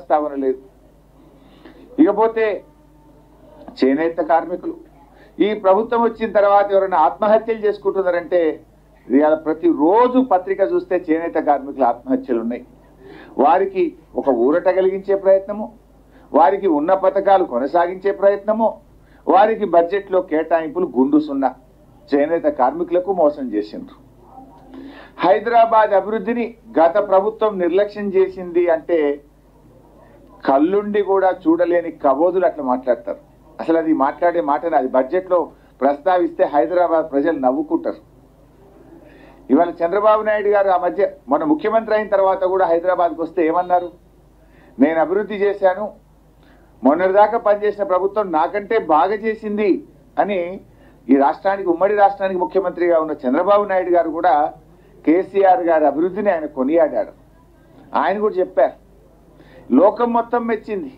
ప్రస్తావన లేదు. ఇకపోతే చేనేత కార్మికులు ఈ ప్రభుత్వం వచ్చిన తర్వాత ఎవరైనా ఆత్మహత్యలు చేసుకుంటున్నారంటే ప్రతిరోజు పత్రిక చూస్తే చేనేత కార్మికుల ఆత్మహత్యలు ఉన్నాయి. వారికి ఒక ఊరట కలిగించే ప్రయత్నము, వారికి ఉన్న పథకాలు కొనసాగించే ప్రయత్నము, వారికి బడ్జెట్లో కేటాయింపులు గుండు సున్నా చేనేత కార్మికులకు మోసం చేసిండ్రు. హైదరాబాద్ అభివృద్ధిని గత ప్రభుత్వం నిర్లక్ష్యం చేసింది అంటే కళ్ళుండి కూడా చూడలేని కబోదులు అట్లా మాట్లాడతారు. అసలు అది మాట్లాడే మాటని అది బడ్జెట్లో ప్రస్తావిస్తే హైదరాబాద్ ప్రజలు నవ్వుకుంటారు. ఇవాళ చంద్రబాబు నాయుడు గారు ఆ మధ్య మన ముఖ్యమంత్రి అయిన తర్వాత కూడా హైదరాబాద్కి వస్తే ఏమన్నారు, నేను అభివృద్ధి చేశాను, మొన్నటిదాకా పనిచేసిన ప్రభుత్వం నాకంటే బాగా చేసింది అని ఈ రాష్ట్రానికి ఉమ్మడి రాష్ట్రానికి ముఖ్యమంత్రిగా ఉన్న చంద్రబాబు నాయుడు గారు కూడా కేసీఆర్ గారి అభివృద్ధిని ఆయన కొనియాడాడు. ఆయన కూడా చెప్పారు, లోకం మొత్తం మెచ్చింది.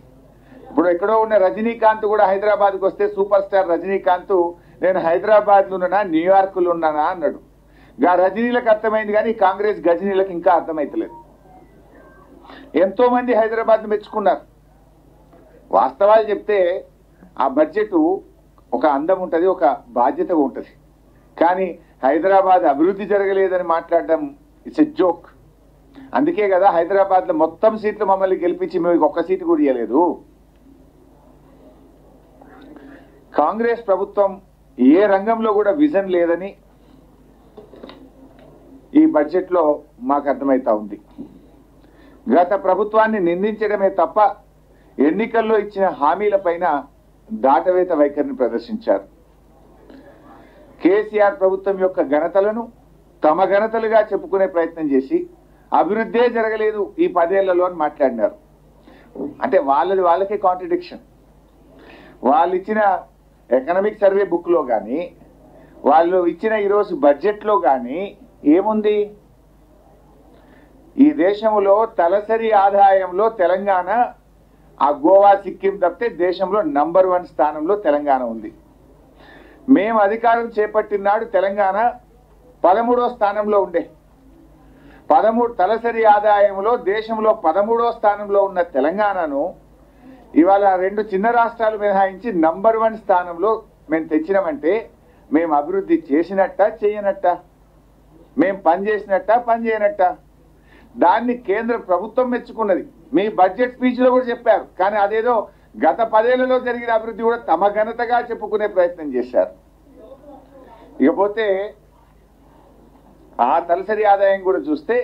ఇప్పుడు ఎక్కడో ఉన్న రజనీకాంత్ కూడా హైదరాబాద్కి వస్తే సూపర్ స్టార్ రజనీకాంత్ నేను హైదరాబాద్లో ఉన్నానా న్యూయార్క్లో ఉన్నానా అన్నాడు. గా రజనీలకు అర్థమైంది కానీ కాంగ్రెస్ గజనీలకు ఇంకా అర్థమైతలేదు. ఎంతో మంది హైదరాబాద్ను మెచ్చుకున్నారు. వాస్తవాలు చెప్తే ఆ బడ్జెట్ ఒక అందం ఉంటుంది, ఒక బాధ్యత ఉంటుంది. కానీ హైదరాబాద్ అభివృద్ధి జరగలేదని మాట్లాడడం ఇట్స్ ఎ జోక్. అందుకే కదా హైదరాబాద్లో మొత్తం సీట్లు మమ్మల్ని గెలిపించి మేము ఒక్క సీటు కూడా ఇవ్వలేదు. కాంగ్రెస్ ప్రభుత్వం ఏ రంగంలో కూడా విజన్ లేదని ఈ బడ్జెట్లో మాకు అర్థమవుతా ఉంది. గత ప్రభుత్వాన్ని నిందించడమే తప్ప ఎన్నికల్లో ఇచ్చిన హామీలపైన దాటవేత వైఖరిని ప్రదర్శించారు. కేసీఆర్ ప్రభుత్వం యొక్క ఘనతలను తమ ఘనతలుగా చెప్పుకునే ప్రయత్నం చేసి అభివృద్ధే జరగలేదు ఈ 10 ఏళ్లలో అని మాట్లాడినారు. అంటే వాళ్ళకే కాంట్రడిక్షన్. వాళ్ళు ఇచ్చిన ఎకనామిక్ సర్వే బుక్లో కానీ వాళ్ళు ఇచ్చిన ఈరోజు బడ్జెట్లో కానీ ఏముంది, ఈ దేశంలో తలసరి ఆదాయంలో తెలంగాణ ఆ గోవా సిక్కిం తప్పితే దేశంలో నంబర్ 1 స్థానంలో తెలంగాణ ఉంది. మేము అధికారం చేపట్టిన నాడు తెలంగాణ 13వ స్థానంలో ఉండే. 13 తలసరి ఆదాయంలో దేశంలో 13వ స్థానంలో ఉన్న తెలంగాణను ఇవాళ 2 చిన్న రాష్ట్రాలు మినహాయించి నంబర్ 1 స్థానంలో మేము తెచ్చినామంటే మేము అభివృద్ధి చేసినట్ట చేయనట్ట, మేము పని చేసినట్ట పని చేయనట్ట. దాన్ని కేంద్ర ప్రభుత్వం మెచ్చుకున్నది. మీ బడ్జెట్ స్పీచ్లో కూడా చెప్పారు. కానీ అదేదో గత 10 ఏళ్లలో జరిగిన అభివృద్ధి కూడా తమ ఘనతగా చెప్పుకునే ప్రయత్నం చేశారు. ఇకపోతే ఆ తలసరి ఆదాయం కూడా చూస్తే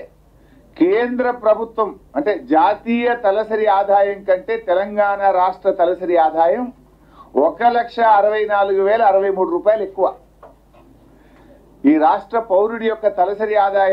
కేంద్ర ప్రభుత్వం అంటే జాతీయ తలసరి ఆదాయం కంటే తెలంగాణ రాష్ట్ర తలసరి ఆదాయం 1,64,063 రూపాయలు ఎక్కువ. ఈ రాష్ట్ర పౌరుడి యొక్క తలసరి ఆదాయం